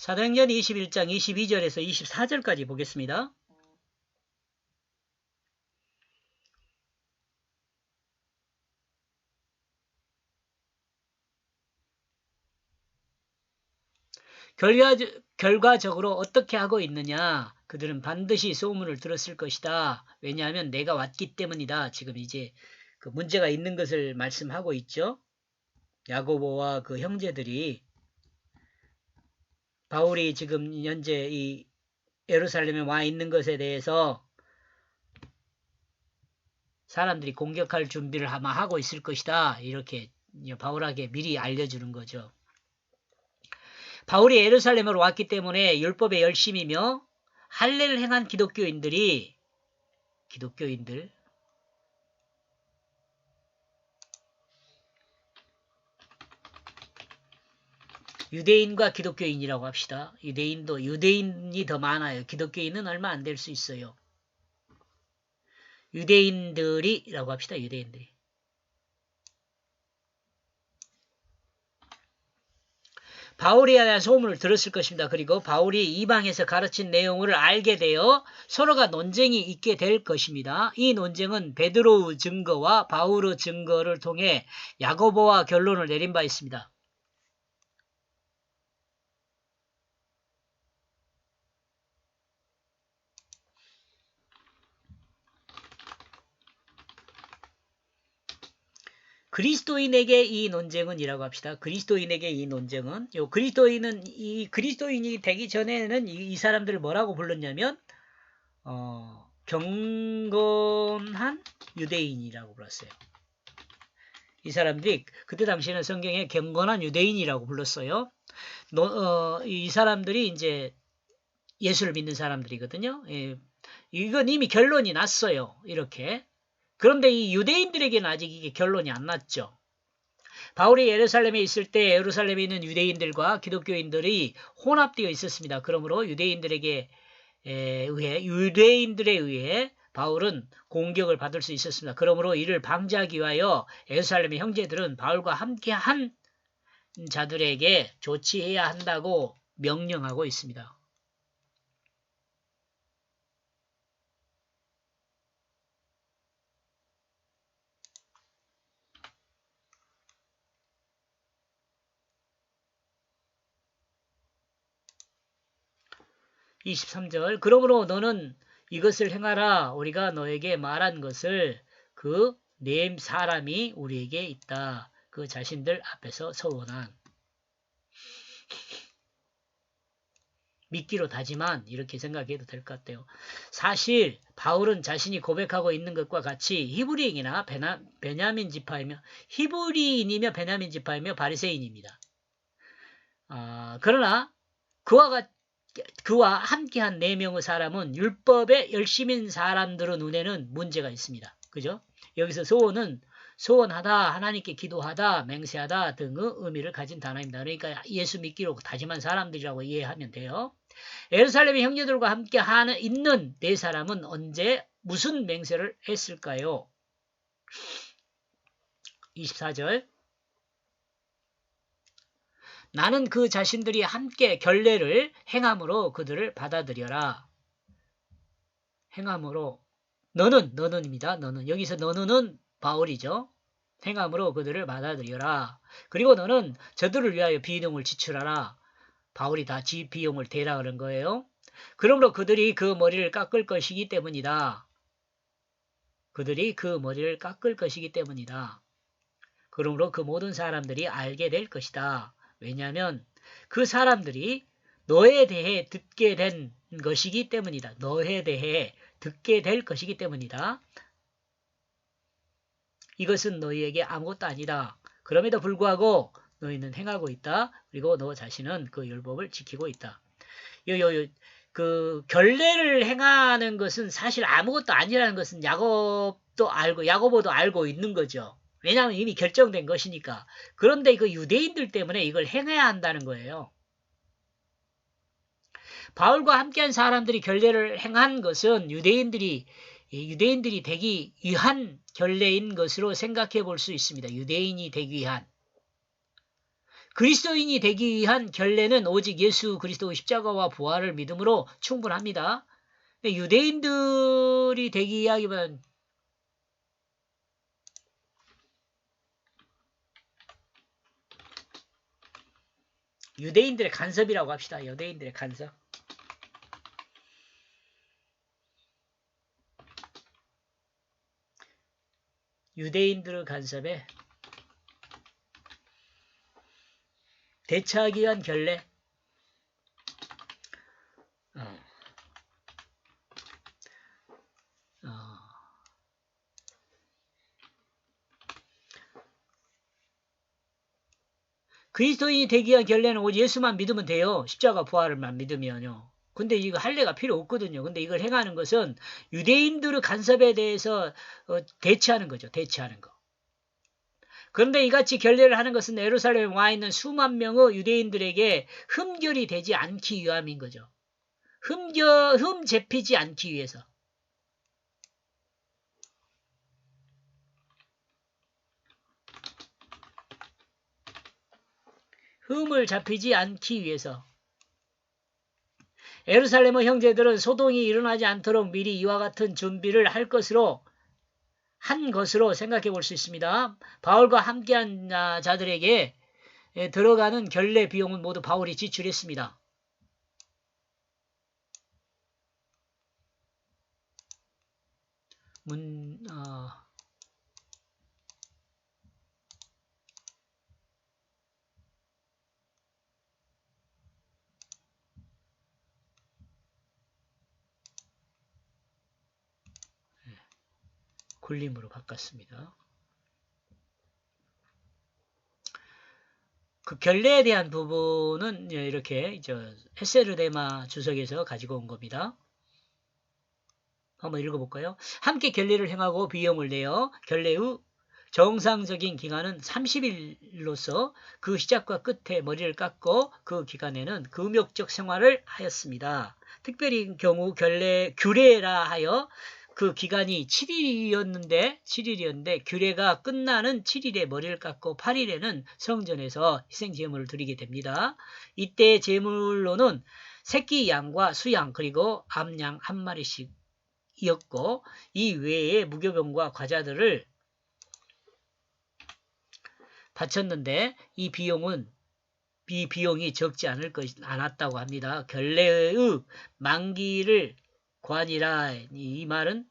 사도행전 21장 22절에서 24절까지 보겠습니다. 결과적으로 어떻게 하고 있느냐? 그들은 반드시 소문을 들었을 것이다. 왜냐하면 내가 왔기 때문이다. 지금 이제 그 문제가 있는 것을 말씀하고 있죠. 야고보와 그 형제들이 바울이 지금 현재 이 예루살렘에 와 있는 것에 대해서 사람들이 공격할 준비를 아마 하고 있을 것이다. 이렇게 바울에게 미리 알려주는 거죠. 바울이 예루살렘으로 왔기 때문에 율법의 열심이며 할례를 행한 기독교인들 유대인과 기독교인이라고 합시다. 유대인이 더 많아요. 기독교인은 얼마 안 될 수 있어요. 유대인들이라고 합시다. 유대인들이. 바울에 대한 소문을 들었을 것입니다. 그리고 바울이 이방에서 가르친 내용을 알게 되어 서로가 논쟁이 있게 될 것입니다. 이 논쟁은 베드로 증거와 바울의 증거를 통해 야고보와 결론을 내린 바 있습니다. 그리스도인에게 이 논쟁은 이라고 합시다. 그리스도인에게 이 논쟁은 이 그리스도인이 되기 전에는 이 사람들을 뭐라고 불렀냐면 경건한 유대인이라고 불렀어요. 이 사람들이 그때 당시에는 성경에 경건한 유대인이라고 불렀어요. 이 사람들이 이제 예수를 믿는 사람들이거든요. 예, 이건 이미 결론이 났어요. 이렇게. 그런데 이 유대인들에게는 아직 이게 결론이 안 났죠. 바울이 예루살렘에 있을 때 예루살렘에 있는 유대인들과 기독교인들이 혼합되어 있었습니다. 그러므로 유대인들에 의해 바울은 공격을 받을 수 있었습니다. 그러므로 이를 방지하기 위하여 예루살렘의 형제들은 바울과 함께한 자들에게 조치해야 한다고 명령하고 있습니다. 23절 그러므로 너는 이것을 행하라. 우리가 너에게 말한 것을 그 네 사람이 우리에게 있다. 그 자신들 앞에서 서원한 믿기로 다지만 이렇게 생각해도 될 것 같아요. 사실 바울은 자신이 고백하고 있는 것과 같이 히브리인이나 베냐민 지파이며 바리새인입니다. 그러나 그와 함께한 4명의 사람은 율법에 열심인 사람들의 눈에는 문제가 있습니다. 그죠? 여기서 소원하다, 하나님께 기도하다, 맹세하다 등의 의미를 가진 단어입니다. 그러니까 예수 믿기로 다짐한 사람들이라고 이해하면 돼요. 예루살렘의 형제들과 함께 있는 4사람은 언제 무슨 맹세를 했을까요? 24절 나는 그 자신들이 함께 결례를 행함으로 그들을 받아들여라. 행함으로 너는입니다. 너는 여기서 너는 바울이죠. 행함으로 그들을 받아들여라. 그리고 너는 저들을 위하여 비용을 지출하라. 바울이 다 비용을 대라 그런 거예요. 그러므로 그들이 그 머리를 깎을 것이기 때문이다. 그러므로 그 모든 사람들이 알게 될 것이다. 왜냐하면 그 사람들이 너에 대해 듣게 된 것이기 때문이다. 너에 대해 듣게 될 것이기 때문이다. 이것은 너희에게 아무것도 아니다. 그럼에도 불구하고 너희는 행하고 있다. 그리고 너 자신은 그 율법을 지키고 있다. 그 결례를 행하는 것은 사실 아무것도 아니라는 것은 야고보도 알고 있는 거죠. 왜냐하면 이미 결정된 것이니까. 그런데 그 유대인들 때문에 이걸 행해야 한다는 거예요. 바울과 함께한 사람들이 결례를 행한 것은 유대인들이 되기 위한 결례인 것으로 생각해 볼 수 있습니다. 유대인이 되기 위한. 그리스도인이 되기 위한 결례는 오직 예수 그리스도의 십자가와 부활을 믿음으로 충분합니다. 근데 유대인들이 되기 위하기보다는 유대인들의 간섭이라고 합시다. 유대인들의 간섭. 유대인들의 간섭에 대처하기 위한 결례. 그리스도인이 되기 위한 결례는 오직 예수만 믿으면 돼요. 십자가 부활을만 믿으면요. 근데 이거 할례가 필요 없거든요. 근데 이걸 행하는 것은 유대인들의 간섭에 대해서 대처하는 거죠. 대처하는 거. 그런데 이같이 결례를 하는 것은 예루살렘에 와 있는 수만 명의 유대인들에게 흠결이 되지 않기 위함인 거죠. 흠 잡히지 않기 위해서. 흠을 잡히지 않기 위해서. 예루살렘의 형제들은 소동이 일어나지 않도록 미리 이와 같은 준비를 한 것으로 생각해 볼 수 있습니다. 바울과 함께한 자들에게 들어가는 결례 비용은 모두 바울이 지출했습니다. 굴림으로 바꿨습니다. 그 결례에 대한 부분은 이렇게 헤세르데마 주석에서 가지고 온 겁니다. 한번 읽어볼까요? 함께 결례를 행하고 비용을 내어 결례의 정상적인 기간은 30일로서 그 시작과 끝에 머리를 깎고 그 기간에는 금욕적 생활을 하였습니다. 특별히 경우 규례라 하여 그 기간이 7일이었는데 규례가 끝나는 7일에 머리를 깎고 8일에는 성전에서 희생제물을 드리게 됩니다. 이때 제물로는 새끼 양과 수양 그리고 암양 한 마리씩 이었고 이 외에 무교병과 과자들을 바쳤는데 이 비용이 적지 않았다고 합니다. 결례의 만기를 구하니라. 이 말은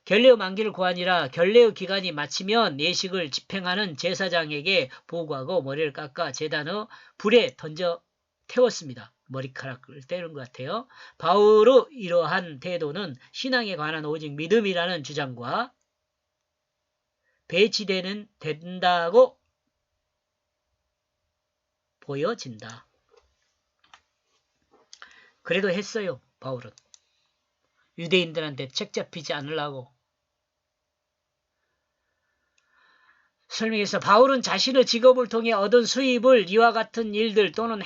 결례의 만기를 구하니라. 결례의 기간이 마치면 예식을 집행하는 제사장에게 보고하고 머리를 깎아 제단의 불에 던져 태웠습니다. 머리카락을 떼는 것 같아요. 바울의 이러한 태도는 신앙에 관한 오직 믿음이라는 주장과 된다고 보여진다. 그래도 했어요. 바울은. 유대인들한테 책 잡히지 않으려고. 설명해서 바울은 자신의 직업을 통해 얻은 수입을 이와 같은 일들 또는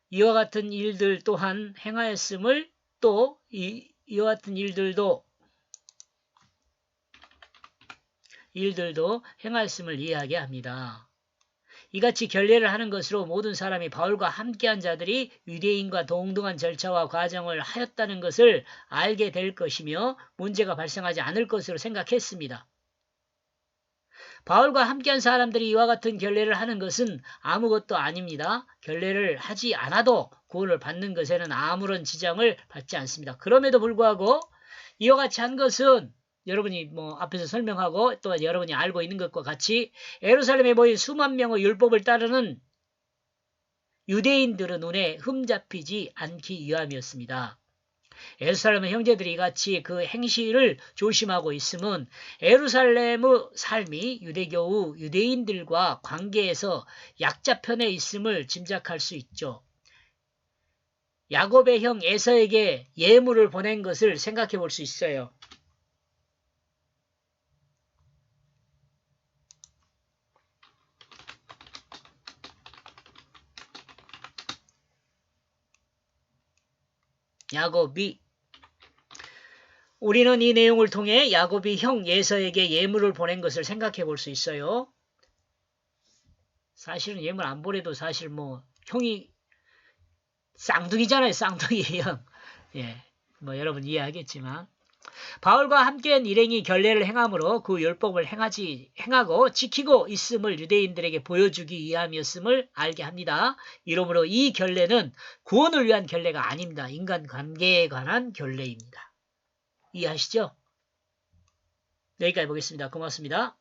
이와 같은 일들 또한 행하였음을 또 이와 같은 일들도 행하였음을 이해하게 합니다. 이같이 결례를 하는 것으로 모든 사람이 바울과 함께한 자들이 유대인과 동등한 절차와 과정을 하였다는 것을 알게 될 것이며 문제가 발생하지 않을 것으로 생각했습니다. 바울과 함께한 사람들이 이와 같은 결례를 하는 것은 아무것도 아닙니다. 결례를 하지 않아도 구원을 받는 것에는 아무런 지장을 받지 않습니다. 그럼에도 불구하고 이와 같이 한 것은 여러분이 앞에서 설명하고 또 여러분이 알고 있는 것과 같이 예루살렘에 모인 수만 명의 율법을 따르는 유대인들의 눈에 흠잡히지 않기 위함이었습니다. 예루살렘의 형제들이 같이 그 행실을 조심하고 있으면 예루살렘의 삶이 유대교우 유대인들과 관계에서 약자편에 있음을 짐작할 수 있죠. 야곱의 형 에서에게 예물을 보낸 것을 생각해 볼 수 있어요. 야곱이 우리는 이 내용을 통해 야곱이 형 예서에게 예물을 보낸 것을 생각해 볼 수 있어요. 사실은 예물 안 보내도 사실 뭐 형이 쌍둥이잖아요. 쌍둥이 형. 예, 뭐 여러분 이해하겠지만 바울과 함께한 일행이 결례를 행함으로 그 율법을 행하고 지키고 있음을 유대인들에게 보여주기 위함이었음을 알게 합니다. 이러므로 이 결례는 구원을 위한 결례가 아닙니다. 인간관계에 관한 결례입니다. 이해하시죠? 여기까지 보겠습니다. 고맙습니다.